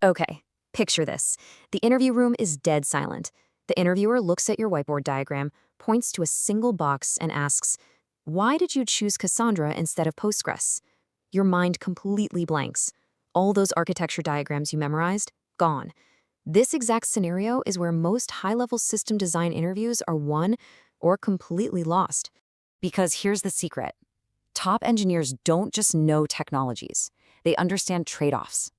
Okay, picture this. The interview room is dead silent. The interviewer looks at your whiteboard diagram, points to a single box, and asks, "Why did you choose Cassandra instead of Postgres?" Your mind completely blanks. All those architecture diagrams you memorized, gone. This exact scenario is where most high-level system design interviews are won or completely lost. Because here's the secret. Top engineers don't just know technologies. They understand trade-offs.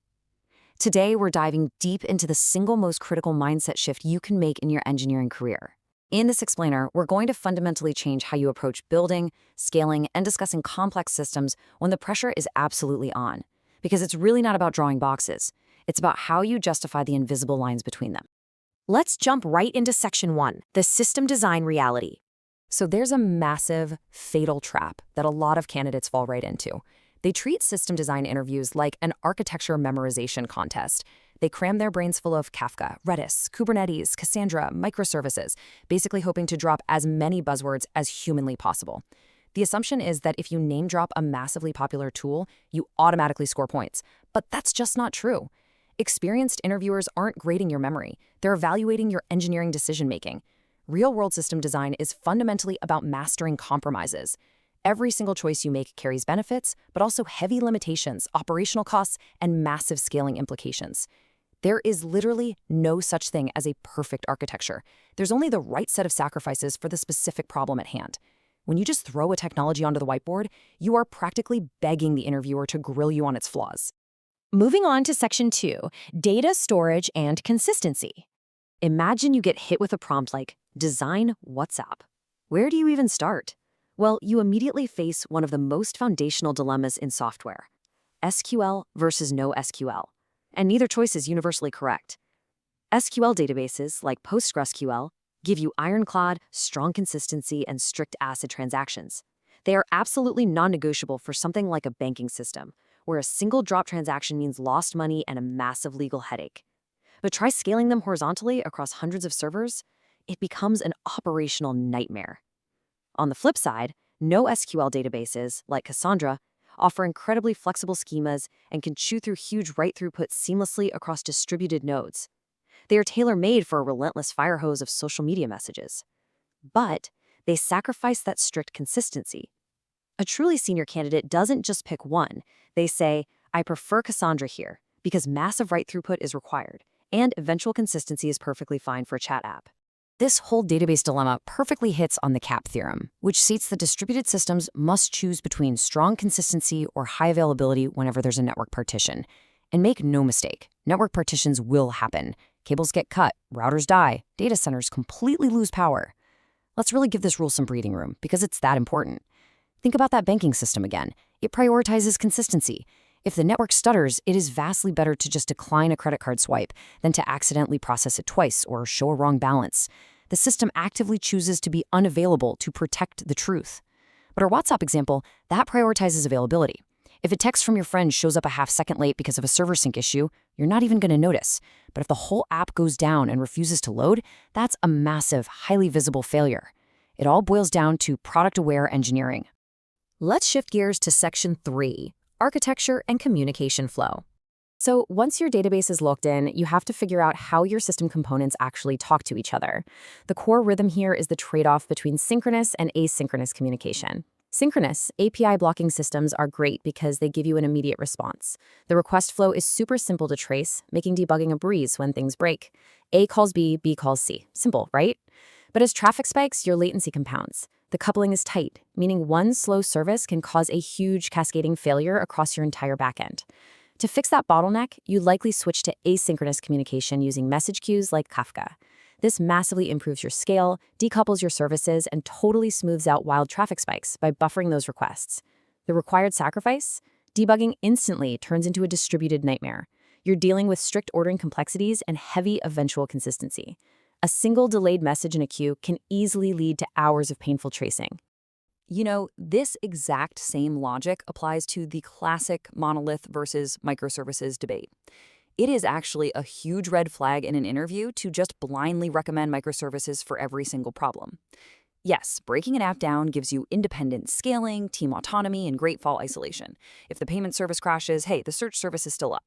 Today, we're diving deep into the single most critical mindset shift you can make in your engineering career. In this explainer, we're going to fundamentally change how you approach building, scaling, and discussing complex systems when the pressure is absolutely on. Because it's really not about drawing boxes. It's about how you justify the invisible lines between them. Let's jump right into Section 1, the system design reality. So there's a massive, fatal trap that a lot of candidates fall right into. They treat system design interviews like an architecture memorization contest. They cram their brains full of Kafka, Redis, Kubernetes, Cassandra, microservices, basically hoping to drop as many buzzwords as humanly possible. The assumption is that if you name drop a massively popular tool, you automatically score points. But that's just not true. Experienced interviewers aren't grading your memory. They're evaluating your engineering decision-making. Real-world system design is fundamentally about mastering compromises. Every single choice you make carries benefits, but also heavy limitations, operational costs, and massive scaling implications. There is literally no such thing as a perfect architecture. There's only the right set of sacrifices for the specific problem at hand. When you just throw a technology onto the whiteboard, you are practically begging the interviewer to grill you on its flaws. Moving on to Section 2, data storage and consistency. Imagine you get hit with a prompt like, "Design WhatsApp." Where do you even start? Well, you immediately face one of the most foundational dilemmas in software: SQL versus no SQL. And neither choice is universally correct. SQL databases, like PostgreSQL, give you ironclad, strong consistency and strict ACID transactions. They are absolutely non-negotiable for something like a banking system, where a single drop transaction means lost money and a massive legal headache. But try scaling them horizontally across hundreds of servers, it becomes an operational nightmare. On the flip side, NoSQL databases, like Cassandra, offer incredibly flexible schemas and can chew through huge write throughputs seamlessly across distributed nodes. They are tailor-made for a relentless fire hose of social media messages. But they sacrifice that strict consistency. A truly senior candidate doesn't just pick one. They say, "I prefer Cassandra here because massive write throughput is required, and eventual consistency is perfectly fine for a chat app." This whole database dilemma perfectly hits on the CAP theorem, which states that distributed systems must choose between strong consistency or high availability whenever there's a network partition. And make no mistake, network partitions will happen. Cables get cut, routers die, data centers completely lose power. Let's really give this rule some breathing room, because it's that important. Think about that banking system again. It prioritizes consistency. If the network stutters, it is vastly better to just decline a credit card swipe than to accidentally process it twice or show a wrong balance. The system actively chooses to be unavailable to protect the truth. But our WhatsApp example, that prioritizes availability. If a text from your friend shows up a half-second late because of a server sync issue, you're not even going to notice. But if the whole app goes down and refuses to load, that's a massive, highly visible failure. It all boils down to product-aware engineering. Let's shift gears to Section 3, architecture and communication flow. So once your database is locked in, you have to figure out how your system components actually talk to each other. The core rhythm here is the trade-off between synchronous and asynchronous communication. Synchronous API blocking systems are great because they give you an immediate response. The request flow is super simple to trace, making debugging a breeze when things break. A calls B, B calls C. Simple, right? But as traffic spikes, your latency compounds. The coupling is tight, meaning one slow service can cause a huge cascading failure across your entire backend. To fix that bottleneck, you likely switch to asynchronous communication using message queues like Kafka. This massively improves your scale, decouples your services, and totally smooths out wild traffic spikes by buffering those requests. The required sacrifice? Debugging instantly turns into a distributed nightmare. You're dealing with strict ordering complexities and heavy eventual consistency. A single delayed message in a queue can easily lead to hours of painful tracing. You know, this exact same logic applies to the classic monolith versus microservices debate. It is actually a huge red flag in an interview to just blindly recommend microservices for every single problem. Yes, breaking an app down gives you independent scaling, team autonomy, and great fault isolation. If the payment service crashes, hey, the search service is still up.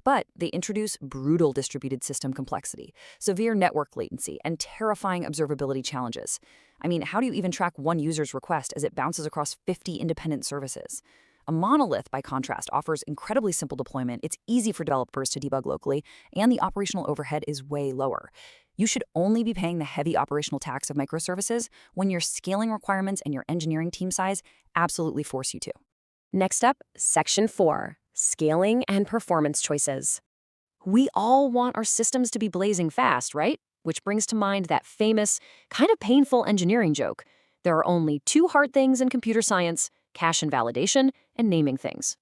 But they introduce brutal distributed system complexity, severe network latency, and terrifying observability challenges. I mean, how do you even track one user's request as it bounces across 50 independent services? A monolith, by contrast, offers incredibly simple deployment, it's easy for developers to debug locally, and the operational overhead is way lower. You should only be paying the heavy operational tax of microservices when your scaling requirements and your engineering team size absolutely force you to. Next up, Section 4, Scaling and Performance Choices. We all want our systems to be blazing fast, right? Which brings to mind that famous, kind of painful engineering joke. There are only two hard things in computer science: cache and validation, and naming things.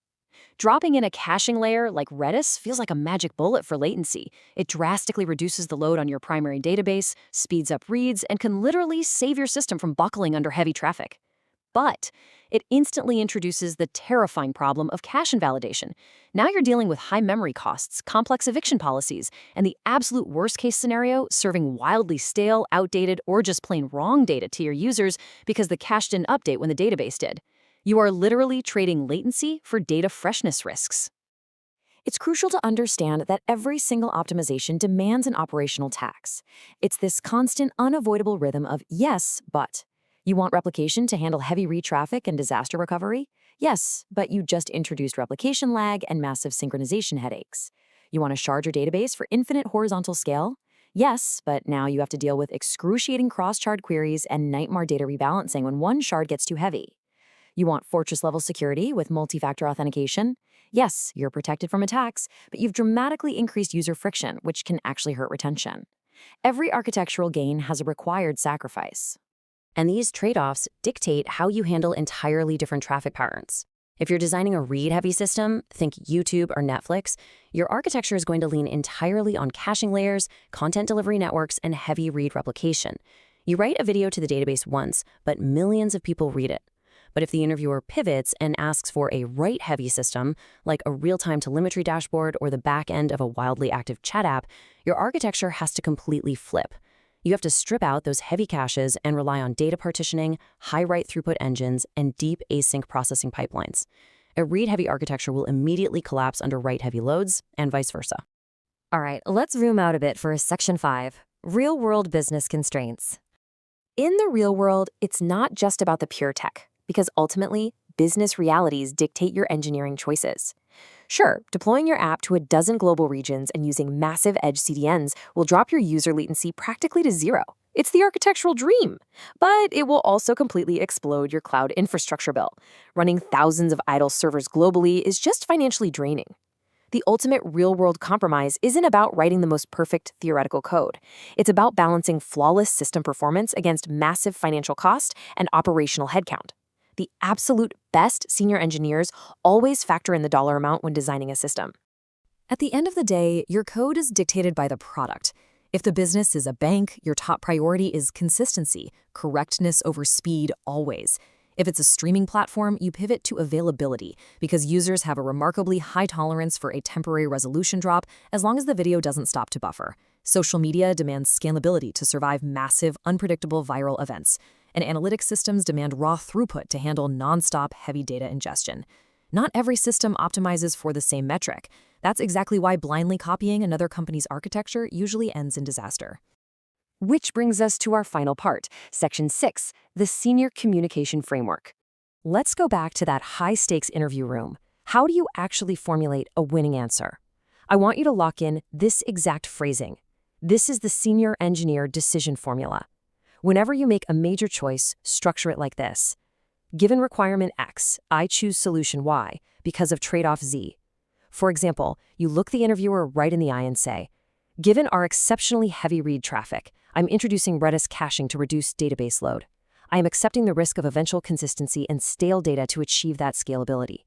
Dropping in a caching layer like Redis feels like a magic bullet for latency. It drastically reduces the load on your primary database, speeds up reads, and can literally save your system from buckling under heavy traffic. But it instantly introduces the terrifying problem of cache invalidation. Now you're dealing with high memory costs, complex eviction policies, and the absolute worst-case scenario, serving wildly stale, outdated, or just plain wrong data to your users because the cache didn't update when the database did. You are literally trading latency for data freshness risks. It's crucial to understand that every single optimization demands an operational tax. It's this constant, unavoidable rhythm of yes, but. You want replication to handle heavy read traffic and disaster recovery? Yes, but you just introduced replication lag and massive synchronization headaches. You want to shard your database for infinite horizontal scale? Yes, but now you have to deal with excruciating cross-shard queries and nightmare data rebalancing when one shard gets too heavy. You want fortress-level security with multi-factor authentication? Yes, you're protected from attacks, but you've dramatically increased user friction, which can actually hurt retention. Every architectural gain has a required sacrifice. And these trade-offs dictate how you handle entirely different traffic patterns. If you're designing a read-heavy system, think YouTube or Netflix, your architecture is going to lean entirely on caching layers, content delivery networks, and heavy read replication. You write a video to the database once, but millions of people read it. But if the interviewer pivots and asks for a write-heavy system, like a real-time telemetry dashboard or the back end of a wildly active chat app, your architecture has to completely flip. You have to strip out those heavy caches and rely on data partitioning, high write throughput engines, and deep async processing pipelines. A read-heavy architecture will immediately collapse under write-heavy loads, and vice versa. All right, let's zoom out a bit for Section 5, Real-World Business Constraints. In the real world, it's not just about the pure tech, because ultimately, business realities dictate your engineering choices. Sure, deploying your app to a dozen global regions and using massive edge CDNs will drop your user latency practically to zero. It's the architectural dream. But it will also completely explode your cloud infrastructure bill. Running thousands of idle servers globally is just financially draining. The ultimate real-world compromise isn't about writing the most perfect theoretical code. It's about balancing flawless system performance against massive financial cost and operational headcount. The absolute best senior engineers always factor in the dollar amount when designing a system. At the end of the day, your code is dictated by the product. If the business is a bank, your top priority is consistency, correctness over speed always. If it's a streaming platform, you pivot to availability because users have a remarkably high tolerance for a temporary resolution drop as long as the video doesn't stop to buffer. Social media demands scalability to survive massive, unpredictable viral events. And analytics systems demand raw throughput to handle nonstop heavy data ingestion. Not every system optimizes for the same metric. That's exactly why blindly copying another company's architecture usually ends in disaster. Which brings us to our final part, Section 6, the Senior Communication Framework. Let's go back to that high-stakes interview room. How do you actually formulate a winning answer? I want you to lock in this exact phrasing. This is the senior engineer decision formula. Whenever you make a major choice, structure it like this. Given requirement X, I choose solution Y because of trade-off Z. For example, you look the interviewer right in the eye and say, given our exceptionally heavy read traffic, I'm introducing Redis caching to reduce database load. I am accepting the risk of eventual consistency and stale data to achieve that scalability.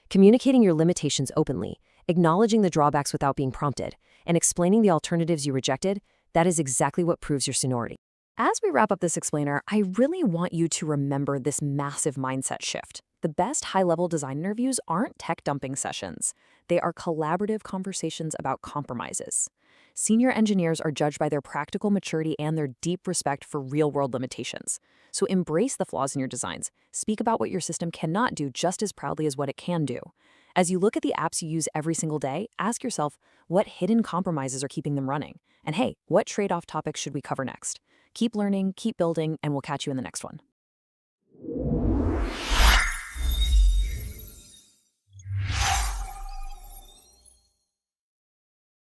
Communicating your limitations openly, acknowledging the drawbacks without being prompted, and explaining the alternatives you rejected, that is exactly what proves your seniority. As we wrap up this explainer, I really want you to remember this massive mindset shift. The best high-level design interviews aren't tech dumping sessions. They are collaborative conversations about compromises. Senior engineers are judged by their practical maturity and their deep respect for real-world limitations. So embrace the flaws in your designs. Speak about what your system cannot do just as proudly as what it can do. As you look at the apps you use every single day, ask yourself, what hidden compromises are keeping them running? And hey, what trade-off topics should we cover next? Keep learning, keep building, and we'll catch you in the next one.